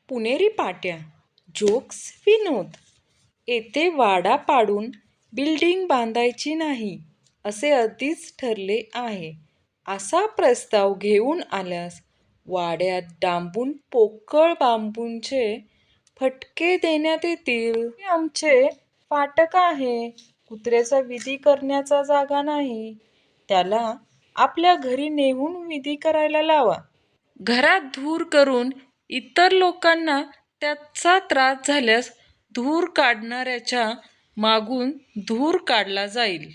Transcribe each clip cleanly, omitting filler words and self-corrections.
पुणेरी पाट्या, जोक्स, विनोद. येथे वाडा पाडून बिल्डिंग बांधायची नाही असे आधीच ठरले आहे. असा प्रस्ताव घेऊन आल्यास वाड्यात डांबून पोकळ बांबूंचे फटके देण्यात येतील. हे आमचे फाटक आहे. कुत्र्याचा विधी करण्याचा जागा नाही. त्याला आपल्या घरी नेऊन विधी करायला लावा. घरात धूर करून इतर लोकांना त्याचा त्रास झाल्यास धूर काढणाऱ्याच्या मागून धूर काढला जाईल.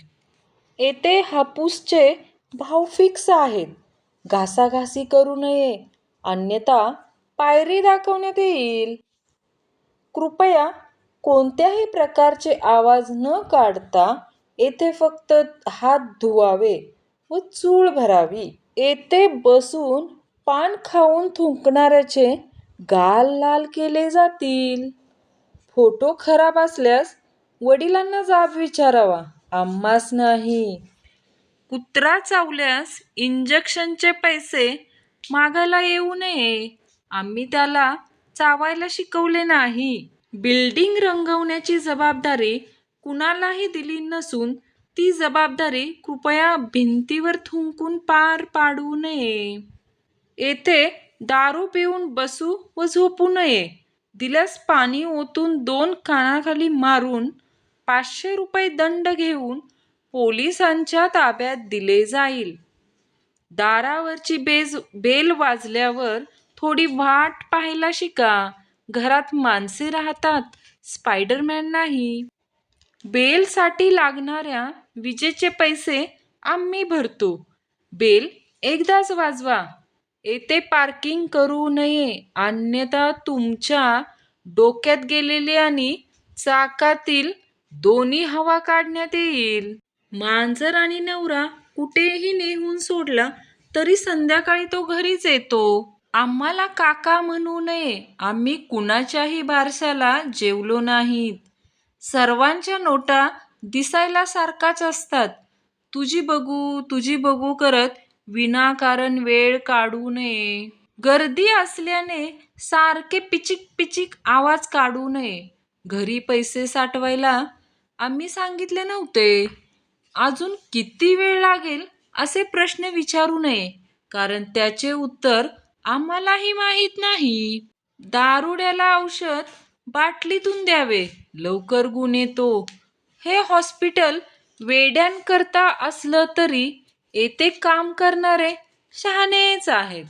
येथे हापूसचे भाव फिक्स आहेत. घासाघासी करू नये, अन्यथा पायरी दाखवण्यात येईल. कृपया कोणत्याही प्रकारचे आवाज न काढता येथे फक्त हात धुवावे व चूळ भरावी. येथे बसून पान खाऊन थुंकणाऱ्याचे गाल लाल केले जातील. फोटो खराब असल्यास वडिलांना जाब विचारावा, आम्हास नाही. कुत्रा चावल्यास इंजेक्शनचे पैसे मागायला येऊ नये. आम्ही त्याला चावायला शिकवले नाही. बिल्डिंग रंगवण्याची जबाबदारी कुणालाही दिली नसून ती जबाबदारी कृपया भिंतीवर थुंकून पार पाडू नये. येथे दारू पिऊन बसू व झोपू नये. दिल्यास पाणी ओतून 2 कानाखाली मारून 500 रुपये दंड घेऊन पोलिसांच्या ताब्यात दिले जाईल. दारावरची बेल वाजल्यावर थोडी वाट पाहायला शिका. घरात माणसे राहतात, स्पायडरमॅन नाही. बेलसाठी लागणाऱ्या विजेचे पैसे आम्ही भरतो. बेल एकदाच वाजवा. येथे पार्किंग करू नये, अन्यथा तुमच्या डोक्यात गेलेले आणि चाकातील दोन्ही हवा काढण्यात येईल. मांजर आणि नवरा कुठेही नेऊन सोडला तरी संध्याकाळी तो घरीच येतो. आम्हाला काका म्हणू नये. आम्ही कुणाच्याही बारशाला जेवलो नाहीत. सर्वांच्या नोटा दिसायला सारखाच असतात. तुझी बघू करत विनाकारण वेळ काढू नये. गर्दी असल्याने सारखे पिचिक पिचिक आवाज काढू नये. घरी पैसे साठवायला आम्ही सांगितले नव्हते. अजून किती वेळ लागेल असे प्रश्न विचारू नये, कारण त्याचे उत्तर आम्हालाही माहीत नाही. दारुड्याला औषध बाटलीतून द्यावे, लवकर गुण येतो. हे हॉस्पिटल वेड्यांकरता असलं तरी येथे काम करणारे शहाणेच आहेत.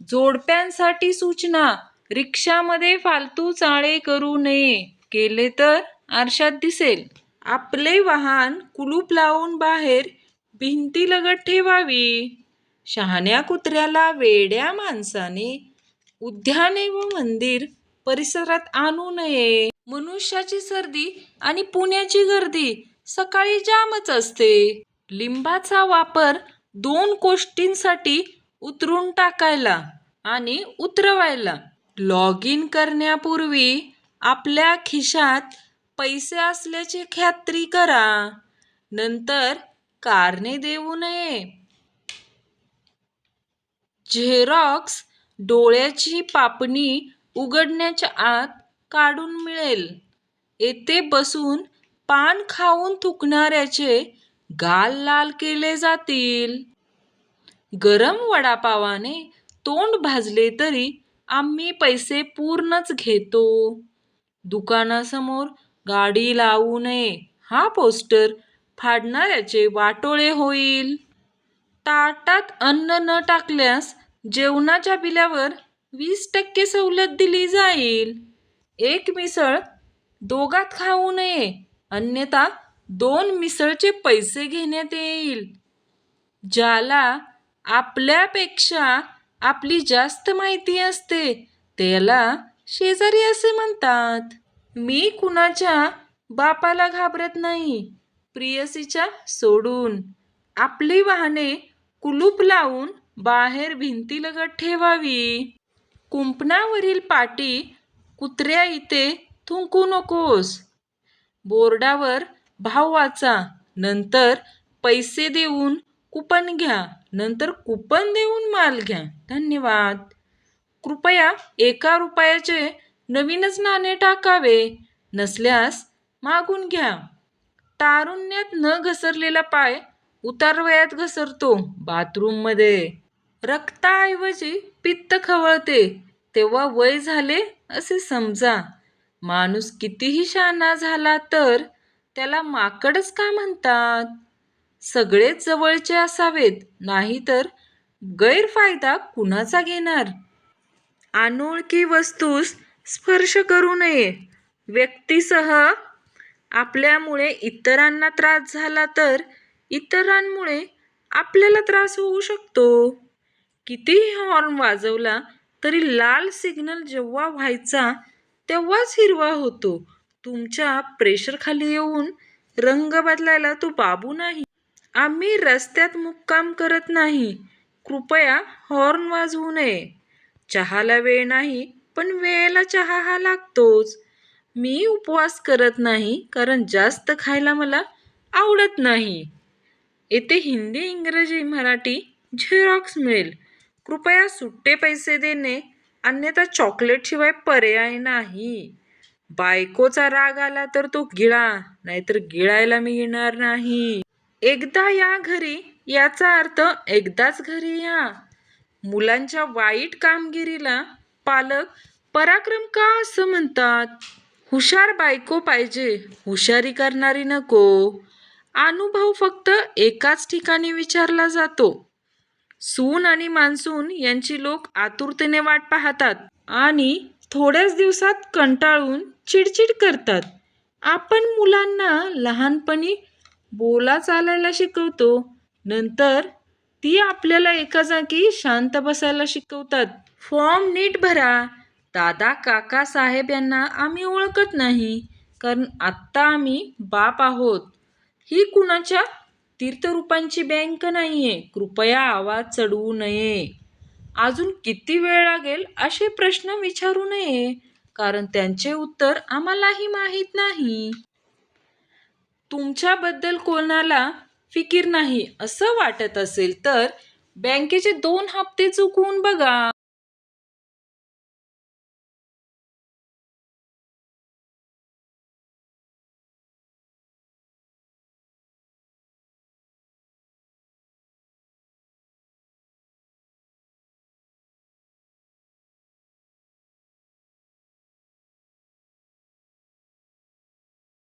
जोडप्यांसाठी सूचना, रिक्षामध्ये फालतू चाळे करू नये. केले तर आरशात दिसेल. आपले वाहन कुलूप लावून बाहेर भिंतीलगत ठेवावी. शहाण्या कुत्र्याला वेड्या माणसाने उद्याने व मंदिर परिसरात आणू नये. मनुष्याची सर्दी आणि पुण्याची गर्दी सकाळी जामच असते. लिंबाचा वापर 2 गोष्टींसाठी उतरून टाकायला आणि उतरवायला. लॉग इन करण्यापूर्वी आपल्या खिशात पैसे असल्याची खात्री करा. नंतर कारणे देऊ नये. झेरॉक्स डोळ्याची पापणी उघडण्याच्या आत काढून मिळेल. येथे बसून पान खाऊन थुंकणाऱ्याचे गाल लाल केले जातील. गरम वडापावाने तोंड भाजले तरी आम्ही पैसे पूर्णच घेतो. दुकानासमोर गाडी लावू नये. हा पोस्टर फाडणाऱ्याचे वाटोळे होईल. ताटात अन्न न टाकल्यास जेवणाच्या बिलावर 20% सवलत दिली जाईल. एक मिसळ दोघात खाऊ नये, अन्यथा 2 मिसळचे पैसे घेण्यात येईल. ज्याला आपल्यापेक्षा आपली जास्त माहिती असते त्याला शेजारी असे म्हणतात. मी कुणाच्या बापाला घाबरत नाही, प्रियसीच्या सोडून. आपली वाहने कुलूप लावून बाहेर भिंतीलगत ठेवावी. कुंपणावरील पाटी कुत्र्या इथे थुंकू नकोस. बोर्डावर भाव वाचा, नंतर पैसे देऊन कुपन घ्या, नंतर कुपन देऊन माल घ्या. धन्यवाद. कृपया 1 रुपयाचे नवीनच नाणे टाकावे. नसल्यास मागून घ्या. तारुण्यात न घसरलेला पाय उतारवयात घसरतो बाथरूममध्ये. रक्ताऐवजी पित्त खवळते तेव्हा वय झाले असे समजा. माणूस कितीही शहाणा झाला तर त्याला माकडच का म्हणतात? सगळेच जवळचे असावेत, नाहीतर गैरफायदा कुणाचा घेणार? अनोळखी वस्तूस स्पर्श करू नये. व्यक्तीसह आपल्यामुळे इतरांना त्रास झाला तर इतरांमुळे आपल्याला त्रास होऊ शकतो. कितीही हॉर्न वाजवला तरी लाल सिग्नल जेव्हा व्हायचा तेव्हाच हिरवा होतो. तुमच्या प्रेशरखाली येऊन रंग बदलायला तो बाबू नाही. आम्ही रस्त्यात मुक्काम करत नाही. कृपया हॉर्न वाजवू नये. चहाला वेळ नाही, पण वेळेला चहा हा लागतोच. मी उपवास करत नाही कारण जास्त खायला मला आवडत नाही. येथे हिंदी, इंग्रजी, मराठी झेरॉक्स मिळेल. कृपया सुट्टे पैसे देणे, अन्यथा चॉकलेटशिवाय पर्याय नाही. बायकोचा राग आला तर तो गिळा, नाहीतर गिळायला मिळणार नाही. एकदा या घरी याचा अर्थ एकदाच घरी या. मुलांच्या वाईट कामगिरीला पालक पराक्रम का असं म्हणतात? हुशार बायको पाहिजे, हुशारी करणारी नको. अनुभव फक्त एकाच ठिकाणी विचारला जातो. सून आणि मान्सून यांची लोक आतुरतेने वाट पाहतात आणि थोड्याच दिवसात कंटाळून चिडचिड करतात. आपण मुलांना लहानपणी बोला चालायला शिकवतो, नंतर ती आपल्याला एका जागी शांत बसायला शिकवतात. फॉर्म नीट भरा. दादा काका साहेब यांना आम्ही ओळखत नाही, कारण आत्ता आम्ही बाप आहोत. ही कुणाच्या तीर्थरूपांची बँक नाहीये. कृपया आवाज चढवू नये. अजून किती वेळ लागेल असे प्रश्न विचारू नये, कारण त्यांचे उत्तर आम्हालाही माहीत नाही. तुमच्याबद्दल कोणाला फिकीर नाही असं वाटत असेल तर बँकेचे 2 हप्ते चुकवून बघा.